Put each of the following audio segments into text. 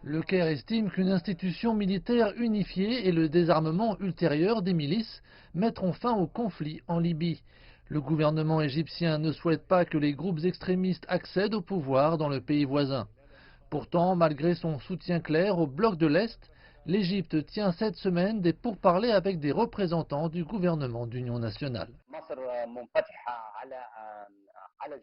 Le Caire estime qu'une institution militaire unifiée et le désarmement ultérieur des milices mettront fin au conflit en Libye. Le gouvernement égyptien ne souhaite pas que les groupes extrémistes accèdent au pouvoir dans le pays voisin. Pourtant, malgré son soutien clair au bloc de l'Est, l'Égypte tient cette semaine des pourparlers avec des représentants du gouvernement d'union nationale.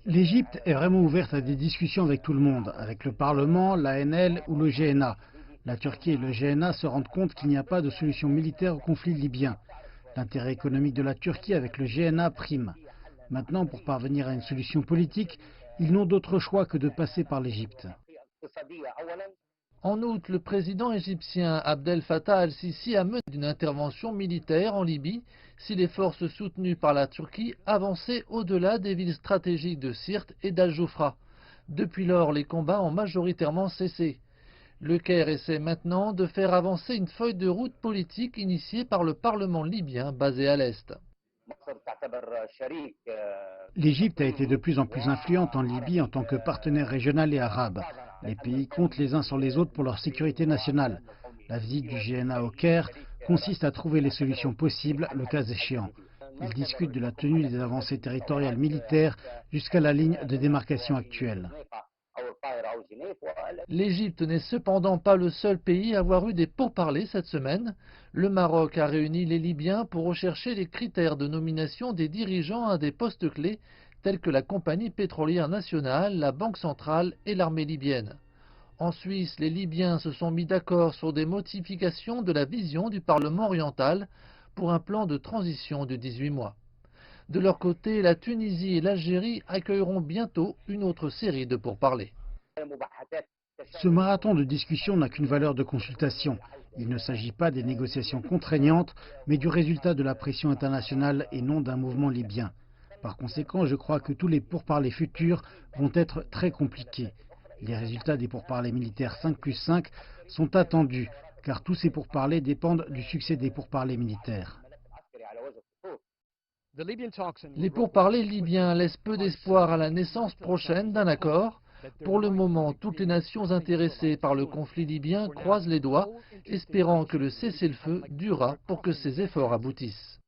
L'Égypte est vraiment ouverte à des discussions avec tout le monde, avec le Parlement, l'ANL ou le GNA. La Turquie et le GNA se rendent compte qu'il n'y a pas de solution militaire au conflit libyen. L'intérêt économique de la Turquie avec le GNA prime. Maintenant, pour parvenir à une solution politique, ils n'ont d'autre choix que de passer par l'Égypte. En août, le président égyptien Abdel Fattah al-Sisi a mené une intervention militaire en Libye si les forces soutenues par la Turquie avançaient au-delà des villes stratégiques de Sirte et d'Al-Joufra. Depuis lors, les combats ont majoritairement cessé. Le Caire essaie maintenant de faire avancer une feuille de route politique initiée par le Parlement libyen basé à l'Est. L'Égypte a été de plus en plus influente en Libye en tant que partenaire régional et arabe. Les pays comptent les uns sur les autres pour leur sécurité nationale. La visite du GNA au Caire consiste à trouver les solutions possibles, le cas échéant. Ils discutent de la tenue des avancées territoriales militaires jusqu'à la ligne de démarcation actuelle. L'Égypte n'est cependant pas le seul pays à avoir eu des pourparlers cette semaine. Le Maroc a réuni les Libyens pour rechercher les critères de nomination des dirigeants à des postes clés tels que la compagnie pétrolière nationale, la Banque centrale et l'armée libyenne. En Suisse, les Libyens se sont mis d'accord sur des modifications de la vision du Parlement oriental pour un plan de transition de 18 mois. De leur côté, la Tunisie et l'Algérie accueilleront bientôt une autre série de pourparlers. Ce marathon de discussion n'a qu'une valeur de consultation. Il ne s'agit pas des négociations contraignantes, mais du résultat de la pression internationale et non d'un mouvement libyen. Par conséquent, je crois que tous les pourparlers futurs vont être très compliqués. Les résultats des pourparlers militaires 5+5 sont attendus, car tous ces pourparlers dépendent du succès des pourparlers militaires. Les pourparlers libyens laissent peu d'espoir à la naissance prochaine d'un accord. Pour le moment, toutes les nations intéressées par le conflit libyen croisent les doigts, espérant que le cessez-le-feu durera pour que ces efforts aboutissent.